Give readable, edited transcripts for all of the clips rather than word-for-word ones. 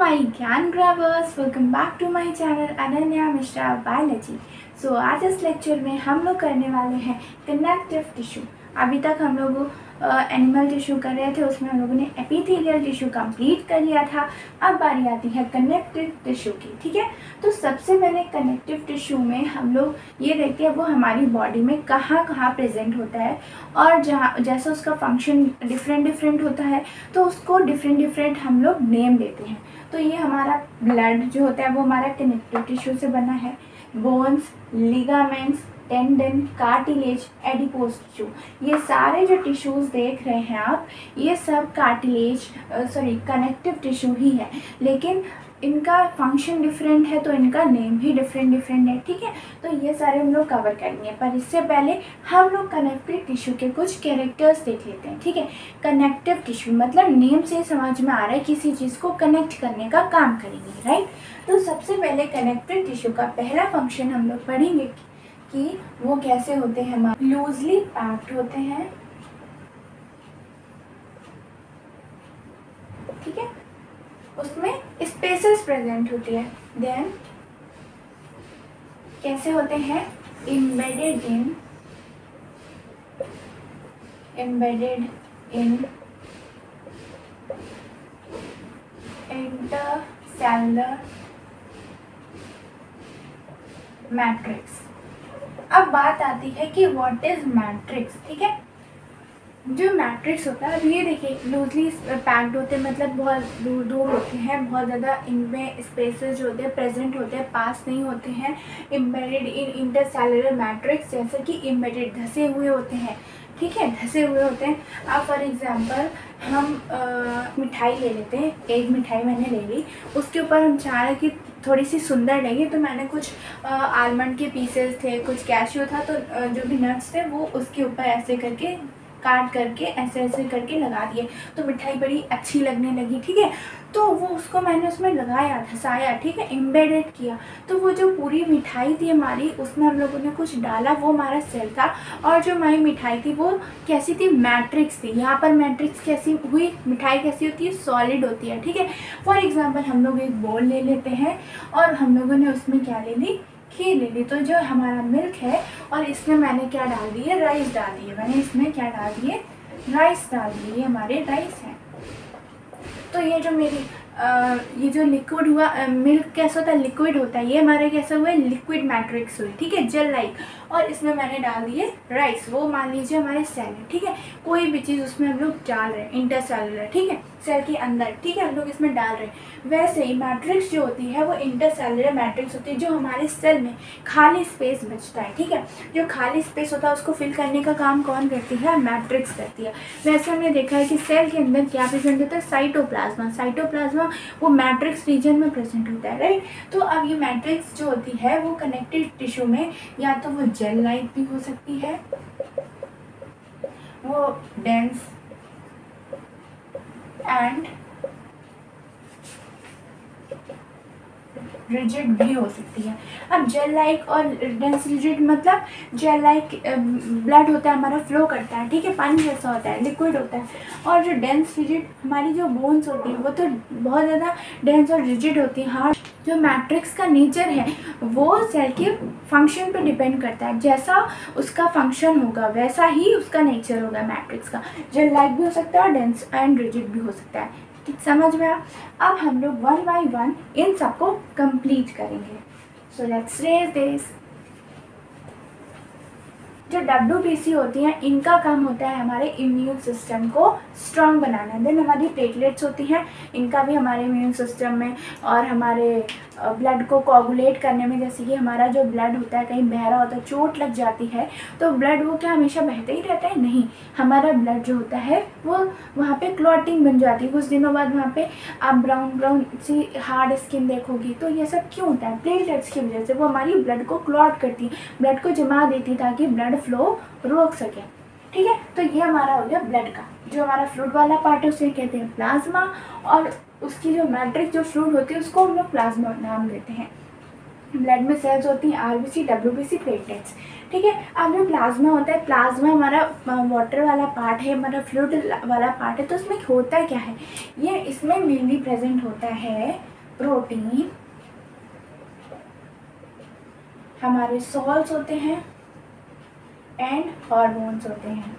my ज्ञान ग्रावर्स, welcome back to my channel Ananya Mishra biology. So आज इस लेक्चर में हम लोग करने वाले हैं कनेक्टिव टिश्यू। अभी तक हम लोग एनिमल टिश्यू कर रहे थे, उसमें हम लोगों ने एपिथेलियल टिश्यू कंप्लीट कर लिया था। अब बारी आती है कनेक्टिव टिश्यू की। ठीक है, तो सबसे पहले कनेक्टिव टिश्यू में हम लोग ये देखते हैं वो हमारी बॉडी में कहाँ कहाँ प्रेजेंट होता है, और जहाँ जैसे उसका फंक्शन डिफरेंट होता है तो उसको डिफरेंट हम लोग नेम देते हैं। तो ये हमारा ब्लड जो होता है वो हमारा कनेक्टिव टिश्यू से बना है। Bones, ligaments, tendon, cartilage, adipose tissue, ये सारे जो टिश्यूज़ देख रहे हैं आप, ये सब कार्टिलेज कनेक्टिव टिश्यू ही है, लेकिन इनका फंक्शन डिफरेंट है तो इनका नेम भी डिफरेंट है। ठीक है, तो ये सारे हम लोग कवर करेंगे, पर इससे पहले हम लोग कनेक्टिव टिश्यू के कुछ कैरेक्टर्स देख लेते हैं। ठीक है, कनेक्टिव टिश्यू मतलब नेम से समझ में आ रहा है किसी चीज़ को कनेक्ट करने का काम करेंगे, राइट। तो सबसे पहले कनेक्टिव टिश्यू का पहला फंक्शन हम लोग पढ़ेंगे कि वो कैसे होते हैं। हमारे लूजली पैक्ड होते हैं, ठीक है, उसमें स्पेसेस प्रेजेंट होती है। देन कैसे होते हैं, एम्बेडेड इन इंटरसेलुलर मैट्रिक्स। अब बात आती है कि व्हाट इज मैट्रिक्स। ठीक है, जो मैट्रिक्स होता है, अब ये देखिए लूजली पैक्ड होते हैं मतलब बहुत दूर दूर होते हैं, बहुत ज़्यादा इनमें स्पेसेस जो होते हैं प्रेजेंट होते हैं, पास नहीं होते हैं। एम्बेडेड इन इंटरसेलुलर मैट्रिक्स, जैसे कि एम्बेडेड धंसे हुए होते हैं। ठीक है, धंसे हुए होते हैं। अब फॉर एग्जांपल हम मिठाई ले लेते हैं, एक मिठाई मैंने ले ली, उसके ऊपर हम चाह रहे कि थोड़ी सी सुंदर लगे, तो मैंने कुछ आलमंड के पीसेस थे, कुछ कैश्यू था, तो जो भी नट्स थे वो उसके ऊपर ऐसे करके काट करके ऐसे करके लगा दिए, तो मिठाई बड़ी अच्छी लगने लगी। ठीक है, तो वो उसको मैंने उसमें लगाया, धंसाया, ठीक है, एम्बेडेड किया, तो वो जो पूरी मिठाई थी हमारी, उसमें हम लोगों ने कुछ डाला, वो हमारा सेल था। और जो हमारी मिठाई थी वो कैसी थी, मैट्रिक्स थी। यहाँ पर मैट्रिक्स कैसी हुई, मिठाई कैसी होती है, सॉलिड होती है। ठीक है, फॉर एग्जाम्पल हम लोग एक बोल ले लेते हैं और हम लोगों ने उसमें क्या ले ली, खीर ले ली। तो जो हमारा मिल्क है, और इसमें मैंने क्या डाल दिए, राइस डाल दिए। मैंने इसमें क्या डाल दिए, राइस डाल दिए, हमारे राइस हैं। तो ये जो मेरी ये जो लिक्विड हुआ, मिल्क कैसा होता है, लिक्विड होता है, ये हमारा कैसा हुआ, लिक्विड मैट्रिक्स हुई। ठीक है, जेल लाइक, और इसमें मैंने डाल दिए राइस, वो मान लीजिए हमारे सेल है। ठीक है, कोई भी चीज़ उसमें हम लोग डाल रहे हैं, इंटरसेलुलर, ठीक है, सेल के अंदर, ठीक है, हम लोग इसमें डाल रहे हैं। वैसे ही मैट्रिक्स जो होती है वो इंटरसेलुलर मैट्रिक्स होती है, जो हमारे सेल में खाली स्पेस बचता है। ठीक है, जो खाली स्पेस होता है उसको फिल करने का काम कौन करती है, मैट्रिक्स करती है। वैसे हमने देखा है कि सेल के अंदर क्या प्रेजेंट होता है, साइटोप्लाज्मा वो मैट्रिक्स रीजन में प्रेजेंट होता है, राइट। तो अब ये मैट्रिक्स जो होती है वो कनेक्टिव टिश्यू में या तो वो जेल लाइक भी हो सकती है, वो डेंस एंड रिजिड भी हो सकती है। अब जेल लाइक और डेंस रिजिड मतलब जेल लाइक ब्लड होता है हमारा, फ्लो करता है, ठीक है, पानी जैसा होता है, लिक्विड होता है। और जो डेंस रिजिड हमारी जो बोन्स होती है वो तो बहुत ज़्यादा डेंस और रिजिड होती है, हार्ड। जो मैट्रिक्स का नेचर है वो सेल के फंक्शन पे डिपेंड करता है, जैसा उसका फंक्शन होगा वैसा ही उसका नेचर होगा मैट्रिक्स का। जेल लाइक भी हो सकता है और डेंस एंड रिजिड भी हो सकता है। ठीक, समझ में आया। अब हम लोग 1 by 1 इन सबको कंप्लीट करेंगे। So let's raise this. जो WBC होती हैं, इनका काम होता है हमारे इम्यून सिस्टम को स्ट्रांग बनाना। देन हमारी प्लेटलेट्स होती हैं, इनका भी हमारे इम्यून सिस्टम में और हमारे ब्लड को कोगुलेट करने में, जैसे कि हमारा जो ब्लड होता है कहीं बह रहा होता है, चोट लग जाती है तो ब्लड वो क्या हमेशा बहता ही रहता है, नहीं, हमारा ब्लड जो होता है वो वहाँ पे क्लॉटिंग बन जाती है। कुछ दिनों बाद वहाँ पे आप ब्राउन सी हार्ड स्किन देखोगी। तो ये सब क्यों होता है, प्लेटलेट्स की वजह से। वो हमारी ब्लड को क्लॉट करती है, ब्लड को जमा देती है ताकि ब्लड फ्लो रोक सके। ठीक है, तो ये हमारा हो गया ब्लड का। जो हमारा फ्लूइड वाला पार्ट है उसे कहते हैं प्लाज्मा, और उसकी जो मैट्रिक्स जो फ्लूइड होती है उसको हम लोग प्लाज्मा नाम देते हैं। ब्लड में सेल्स होती हैं RBC, WBC, प्लेटलेट्स। ठीक है, अब जो प्लाज्मा होता है, प्लाज्मा हमारा वाटर वाला पार्ट है, हमारा फ्लूइड वाला पार्ट है। तो इसमें होता क्या है, ये इसमें मेनली प्रेजेंट होता है प्रोटीन, हमारे सॉल्ट्स होते हैं एंड हार्मोन्स होते हैं।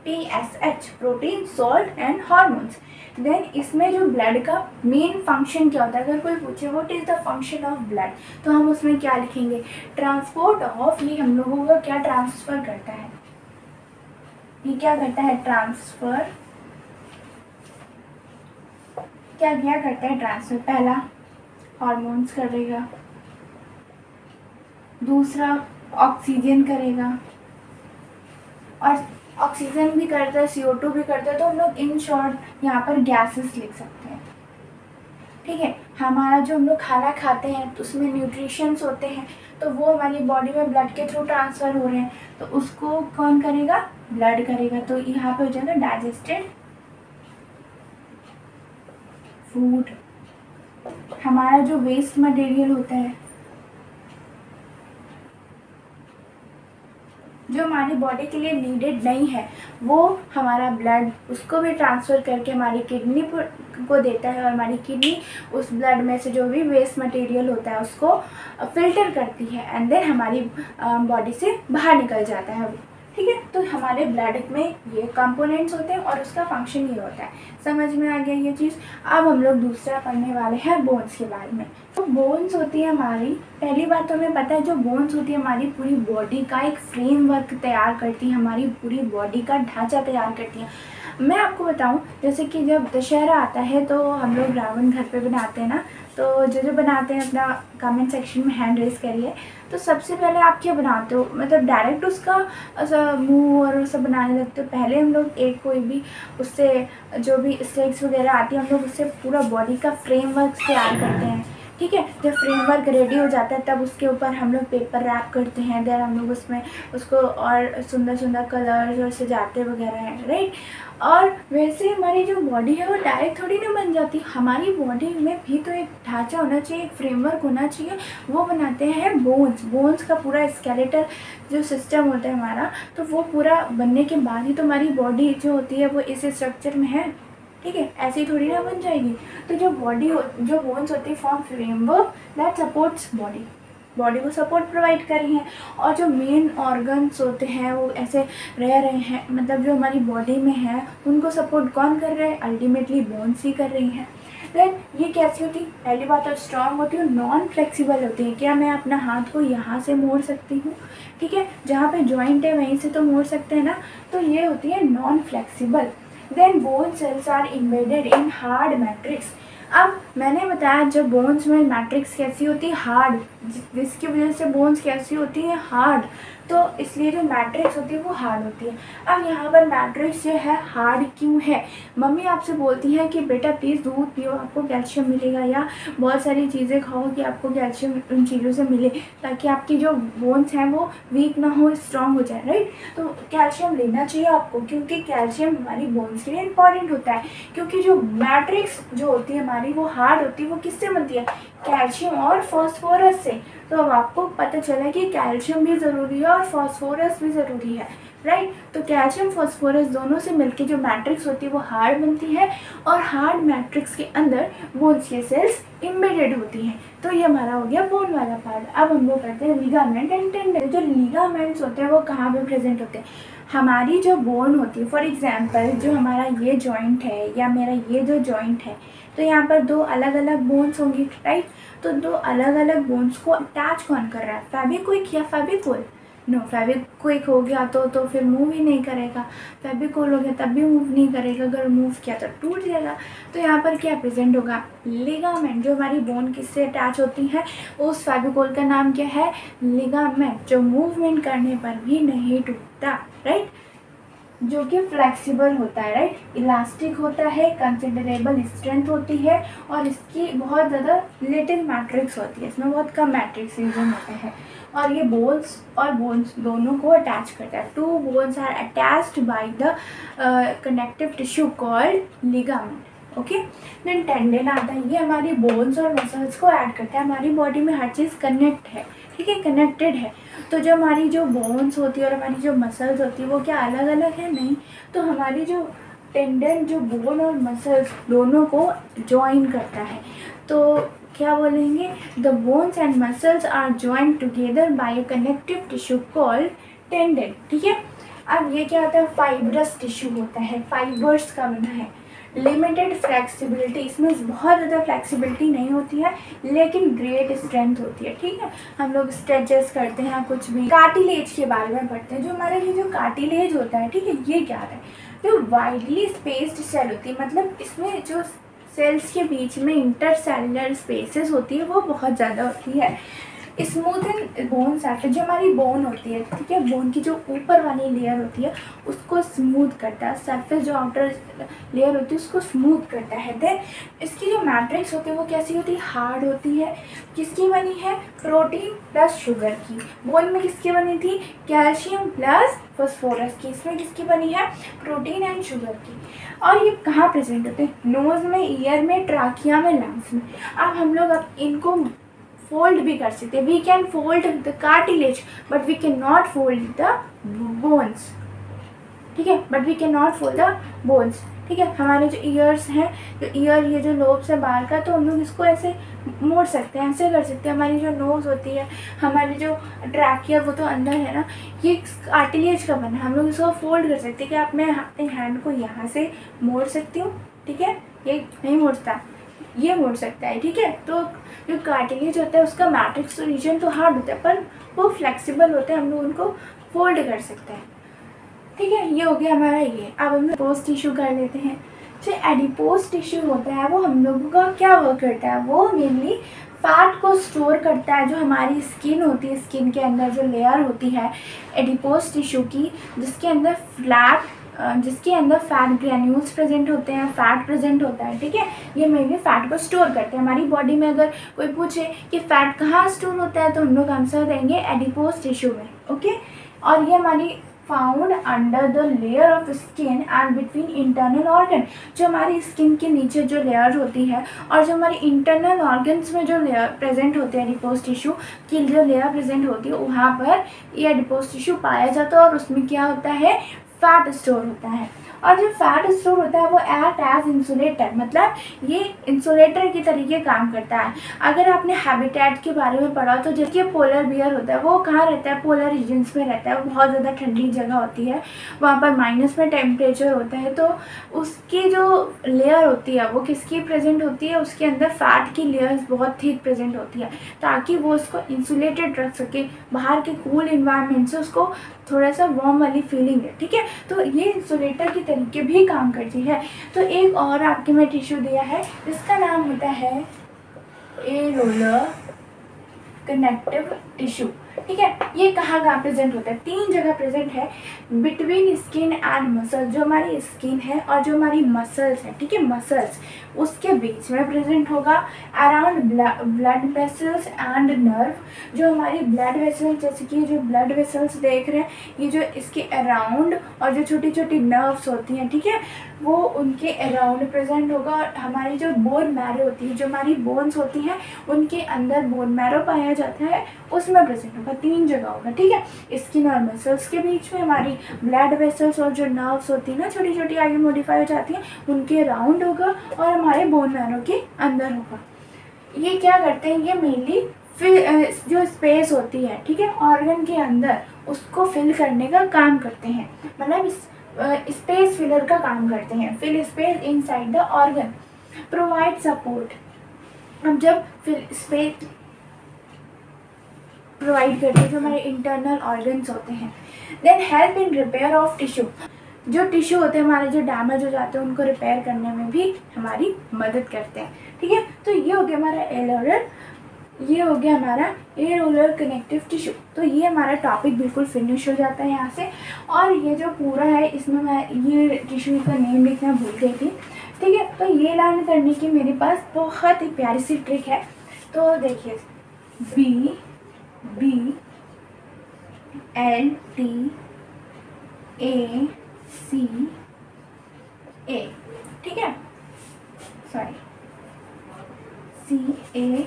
PSH, protein, salt and hormones. Then इसमें जो ब्लड का मेन फंक्शन क्या होता है, अगर कोई पूछे what is the function of blood, तो हम उसमें क्या लिखेंगे, ट्रांसपोर्ट ऑफ, ये हम लोगों को क्या ट्रांसफर करता है, ये क्या करता है, ट्रांसफर, क्या करता है ट्रांसफर, पहला हार्मोन्स करेगा, दूसरा ऑक्सीजन करेगा, और ऑक्सीजन भी करता है, CO2 भी करता है, तो हम लोग इन शॉर्ट यहाँ पर गैसेस लिख सकते हैं। ठीक है, हमारा जो हम लोग खाना खाते हैं तो उसमें न्यूट्रिशंस होते हैं, तो वो हमारी बॉडी में ब्लड के थ्रू ट्रांसफ़र हो रहे हैं, तो उसको कौन करेगा, ब्लड करेगा। तो यहाँ पे हो जाएगा डाइजेस्टेड फूड। हमारा जो वेस्ट मटेरियल होता है, जो हमारी बॉडी के लिए नीडेड नहीं है, वो हमारा ब्लड उसको भी ट्रांसफ़र करके हमारी किडनी को देता है, और हमारी किडनी उस ब्लड में से जो भी वेस्ट मटेरियल होता है उसको फिल्टर करती है, एंड देन हमारी बॉडी से बाहर निकल जाता है। ठीक है, तो हमारे ब्लड में ये कंपोनेंट्स होते हैं और उसका फंक्शन ये होता है। समझ में आ गया ये चीज़। अब हम लोग दूसरा पढ़ने वाले हैं बोन्स के बारे में। तो बोन्स होती है हमारी, पहली बात तो हमें पता है जो बोन्स होती है हमारी पूरी बॉडी का एक फ्रेमवर्क तैयार करती है, हमारी पूरी बॉडी का ढांचा तैयार करती है। मैं आपको बताऊं, जैसे कि जब दशहरा आता है तो हम लोग रावण घर पे बनाते हैं ना, तो जो बनाते हैं अपना कमेंट सेक्शन में हैंड रेस करिए। तो सबसे पहले आप क्या बनाते हो, मतलब डायरेक्ट उसका मुंह और सब बनाने लगते हो, पहले हम लोग एक कोई भी उससे जो भी स्लेट्स वगैरह आती है हम लोग उससे पूरा बॉडी का फ्रेमवर्क तैयार करते हैं। ठीक है, जब फ्रेमवर्क रेडी हो जाता है तब उसके ऊपर हम लोग पेपर रैप करते हैं, देन हम लोग उसमें उसको और सुंदर सुंदर कलर्स और सजाते वगैरह हैं, राइट। और वैसे हमारी जो बॉडी है वो डायरेक्ट थोड़ी ना बन जाती, हमारी बॉडी में भी तो एक ढांचा होना चाहिए, एक फ्रेमवर्क होना चाहिए, वो बनाते हैं बोन्स। बोन्स का पूरा स्केलेटल जो सिस्टम होता है हमारा, तो वो पूरा बनने के बाद ही तो हमारी बॉडी जो होती है वो इस स्ट्रक्चर में है। ठीक है, ऐसी थोड़ी ना बन जाएगी। तो जो जो बोन्स होती है form framework that supports body को सपोर्ट प्रोवाइड कर रही हैं। और जो मेन ऑर्गन्स होते हैं वो ऐसे रह रहे हैं, मतलब जो हमारी बॉडी में है उनको सपोर्ट कौन कर रहे हैं, अल्टीमेटली बोन्स ही कर रही हैं। देन ये कैसी होती है, पहली बात तो स्ट्रॉन्ग होती है, नॉन फ्लेक्सिबल होती है। क्या मैं अपना हाथ को यहाँ से मोड़ सकती हूँ, ठीक है, जहाँ पे जॉइंट है वहीं से तो मोड़ सकते हैं ना, तो ये होती है non flexible. Then bone cells are embedded in hard matrix. अब मैंने बताया जब बोन्स में मैट्रिक्स कैसी होती है, हार्ड, जिसकी वजह से बोन्स कैसी होती है, हार्ड, तो इसलिए जो मैट्रिक्स होती है वो हार्ड होती है। अब यहाँ पर मैट्रिक्स जो है हार्ड क्यों है, मम्मी आपसे बोलती है कि बेटा प्लीज़ दूध पियो आपको कैल्शियम मिलेगा, या बहुत सारी चीज़ें खाओ कि आपको कैल्शियम उन चीज़ों से मिले, ताकि आपकी जो बोन्स हैं वो वीक ना हो, स्ट्रॉन्ग हो जाए, राइट। तो कैल्शियम लेना चाहिए आपको, क्योंकि कैल्शियम हमारी बोन्स के लिए इंपॉर्टेंट होता है। क्योंकि जो मैट्रिक्स जो होती है हमारी वो हार्ड होती है, वो किससे बनती है, कैल्शियम और फॉस्फोरस से। तो अब आपको पता चला कि कैल्शियम भी ज़रूरी है और फॉस्फोरस भी ज़रूरी है, राइट। तो कैल्शियम फॉस्फोरस दोनों से मिलकर जो मैट्रिक्स होती है वो हार्ड बनती है, और हार्ड मैट्रिक्स के अंदर बोन्स के सेल्स इम्बेडेड होती हैं। तो ये हमारा हो गया बोन वाला पार्ट। अब हम लोग करते हैं लिगामेंट एंड टेंडन। जो लिगामेंट्स होते हैं वो कहाँ पे प्रेजेंट होते हैं, हमारी जो बोन होती है, फॉर एग्जाम्पल जो हमारा ये जॉइंट है या मेरा ये जो जॉइंट है, तो यहाँ पर दो अलग अलग बोन्स होंगी, राइट। तो दो अलग अलग बोन्स को अटैच कौन कर रहा है, फेविक्विक या फेविकोल, नो, फेविक्विक हो गया तो फिर मूव ही नहीं करेगा, फेविकोल हो गया तब भी मूव नहीं करेगा, अगर मूव किया तो टूट जाएगा। तो यहाँ पर क्या प्रेजेंट होगा, लिगामेंट। जो हमारी बोन किससे अटैच होती है, उस फेविकोल का नाम क्या है, लिगामेंट, जो मूवमेंट करने पर भी नहीं टूटता, राइट, जो कि फ्लेक्सिबल होता है, राइट, इलास्टिक होता है, कंसिडरेबल स्ट्रेंथ होती है, और इसकी बहुत ज़्यादा लिटिल मैट्रिक्स होती है, इसमें बहुत कम मैट्रिक्स यूज होते हैं, और ये बोन्स और बोन्स दोनों को अटैच करता है। Two bones are attached by the connective tissue called ligament, okay. Then tendon आता है, ये हमारी बोन्स और मसल्स को ऐड करता है, हमारी बॉडी में हर चीज़ कनेक्ट है, ठीक है, कनेक्टेड है। तो जो हमारी जो बोन्स होती है और हमारी जो मसल्स होती है वो क्या अलग अलग है, नहीं। तो हमारी जो टेंडन जो बोन और मसल्स दोनों को ज्वाइन करता है। तो क्या बोलेंगे, the bones and muscles are joint together by a connective tissue called tendon. ठीक है, अब ये क्या होता है, फाइब्रस टिश्यू होता है, फाइबर्स का बना है। लिमिटेड फ्लेक्सिबिलिटी, इसमें बहुत ज़्यादा फ्लेक्सिबिलिटी नहीं होती है लेकिन ग्रेट स्ट्रेंथ होती है। ठीक है, हम लोग स्ट्रेचेस करते हैं, कुछ भी कार्टिलेज के बारे में पढ़ते हैं। जो हमारा ये जो कार्टिलेज होता है, ठीक है, ये क्या है, जो वाइडली स्पेस्ड सेल होती है, मतलब इसमें जो सेल्स के बीच में इंटरसेलुलर स्पेसेस होती है वो बहुत ज़्यादा होती है। स्मूथ एंड बोन सरफेस, जो हमारी बोन होती है, ठीक है, बोन की जो ऊपर वाली लेयर होती है उसको स्मूथ करता है, सरफेस जो आउटर लेयर होती है उसको स्मूथ करता है। देन इसकी जो मैट्रिक्स होती है वो कैसी होती है, हार्ड होती है। किसकी बनी है, प्रोटीन प्लस शुगर की। बोन में किसकी बनी थी, कैल्शियम प्लस फॉस्फोरस की। इसमें किसकी बनी है, प्रोटीन एंड शुगर की। और ये कहाँ प्रेजेंट होते हैं, नोज में, ईयर में, ट्राकिया में, लंग्स में। अब हम लोग अब इनको फोल्ड भी कर सकते हैं। We can fold the cartilage but we can not fold the bones. ठीक है, but we can not fold the bones. ठीक है, हमारे जो ईयर्स हैं, जो ईयर, ये जो लोब्स है बाल का, तो हम लोग इसको ऐसे मोड़ सकते हैं, ऐसे कर सकते हैं। हमारी जो नोज होती है, हमारी जो ट्रैकिया, वो तो अंदर है ना, ये कार्टिलेज का बना है। हम लोग इसको फोल्ड कर सकते हैं कि आप, मैं अपने हैंड को यहाँ से मोड़ सकती हूँ। ठीक है, ये नहीं मोड़ता, ये मोड़ सकता है। ठीक है, तो जो कार्टिलेज होता है उसका मैट्रिक्स रीजन तो हार्ड होता है पर वो फ्लेक्सिबल होता है, हम लोग उनको फोल्ड कर सकते हैं। ठीक है, ये हो गया हमारा ये। अब हम एडिपोज टिश्यू कर लेते हैं। जो एडिपोज टिश्यू होता है वो हम लोगों का क्या वर्क करता है, वो मेनली फैट को स्टोर करता है। जो हमारी स्किन होती है, स्किन के अंदर जो लेयर होती है एडिपोज टिश्यू की, जिसके अंदर फैट ग्रैन्यूल्स प्रेजेंट होते हैं, फैट प्रेजेंट होता है। ठीक है, ये मेनली फैट को स्टोर करते हैं। हमारी बॉडी में अगर कोई पूछे कि फैट कहाँ स्टोर होता है तो हम लोग आंसर देंगे एडिपोज टिश्यू में। ओके, और ये हमारी found under the layer of skin and between internal organ. जो हमारी स्किन के नीचे जो लेयर होती है और जो हमारी इंटरनल ऑर्गन्स में जो लेयर प्रेजेंट होते हैं, एडिपोज टिश्यू की जो लेयर प्रेजेंट होती है, वहाँ पर ये एडिपोज टिश्यू पाया जाता है और उसमें क्या होता है, फैट स्टोर होता है। और जो फैट स्टोर होता है वो एक्ट एज इंसुलेटर, मतलब ये इंसुलेटर की तरीके काम करता है। अगर आपने हैबिटेट के बारे में पढ़ा तो जैसे पोलर बियर होता है वो कहाँ रहता है, पोलर रीजन्स में रहता है। वो बहुत ज़्यादा ठंडी जगह होती है, वहाँ पर माइनस में टेम्परेचर होता है। तो उसकी जो लेयर होती है वो किसकी प्रेजेंट होती है, उसके अंदर फैट की लेयर्स बहुत थिक प्रेजेंट होती है ताकि वो उसको इंसुलेटेड रख सके, बाहर के कूल इन्वायरमेंट से उसको थोड़ा सा वार्म वाली फीलिंग है। ठीक है, तो ये इंसुलेटर की तरीके भी काम करती है। तो एक और आपके में टिश्यू दिया है, इसका नाम होता है एरोलर कनेक्टिव टिश्यू। ठीक है, ये कहाँ कहाँ प्रेजेंट होता है, 3 जगह प्रेजेंट है, बिटवीन स्किन एंड मसल्स। जो हमारी स्किन है और जो हमारी मसल्स है, ठीक है, मसल्स उसके बीच में प्रेजेंट होगा। Around blood vessels and nerve. जो हमारी ब्लड वेसल्स, जैसे कि जो ब्लड वेसल्स देख रहे हैं, ये जो इसके अराउंड और जो छोटी छोटी नर्व्स होती हैं, ठीक है, वो उनके अराउंड प्रेजेंट होगा। और हमारी जो बोन मैरो होती है, जो हमारी बोन्स होती हैं उनके अंदर बोन मैरो पाया जाता है, उसमें प्रेजेंट होगा। 3 जगह होगा। ठीक है, स्किन और मसल्स के बीच में, हमारी ब्लड वेसल्स और जो नर्व्स होती है ना छोटी छोटी आगे मॉडिफाई हो जाती हैं, उनके अराउंड होगा और हमारे बोन मैरो के अंदर होगा। ये क्या करते हैं, ये मेनली जो स्पेस होती है, ठीक है, ऑर्गन के अंदर उसको फिल करने का काम करते हैं, मतलब स्पेस फिलर का काम करते हैं। Fill space inside the organ, provide support. अब जब फिल स्पेस प्रोवाइड करते हैं जो हमारे इंटरनल ऑर्गन्स होते हैं। Then help in repair of tissue. जो टिश्यू होते हैं हमारे जो डैमेज हो जाते हैं उनको रिपेयर करने में भी हमारी मदद करते हैं। ठीक है, तो ये हो गया हमारा एरोलर कनेक्टिव टिश्यू। तो ये हमारा टॉपिक बिल्कुल फिनिश हो जाता है यहाँ से। और ये जो पूरा है इसमें मैं ये टिश्यू का नेम लिखना भूल गई थी। ठीक है, तो ये लर्न करने की मेरे पास बहुत ही प्यारी सी ट्रिक है। तो देखिए, BLTACA, ठीक है, सॉरी CAA,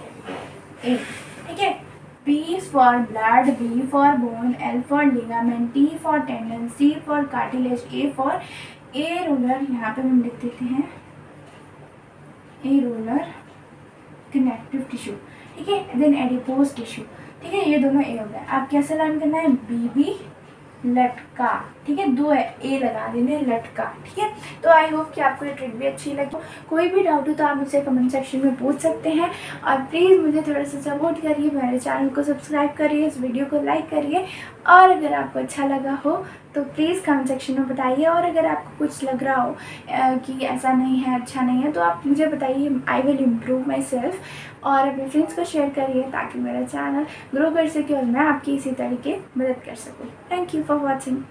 ठीक है। B for blood, B for bone, L for ligament, T for tendon, C for cartilage, A for areolar, यहाँ पे हम लिख देते हैं एरोलर कनेक्टिव टिश्यू, ठीक है। देन एडिपोज टिश्यू, ठीक है। ये दोनों ए हो गए। आप कैसे लर्न करना है, बीबी लटका, ठीक है, 2 ए लगा देने, लटका, ठीक है। तो आई होप कि आपको ये ट्रिक भी अच्छी लगी। कोई भी डाउट हो तो आप मुझसे कमेंट सेक्शन में पूछ सकते हैं, और प्लीज़ मुझे थोड़ा सा सपोर्ट करिए, मेरे चैनल को सब्सक्राइब करिए, इस वीडियो को लाइक करिए, और अगर आपको अच्छा लगा हो तो प्लीज़ कमेंट सेक्शन में बताइए। और अगर आपको कुछ लग रहा हो कि ऐसा नहीं है, अच्छा नहीं है, तो आप मुझे बताइए, I will improve my self. और अपने फ्रेंड्स को शेयर करिए ताकि मेरा चैनल ग्रो कर सके और मैं आपकी इसी तरीके मदद कर सकूँ। Thank you for watching.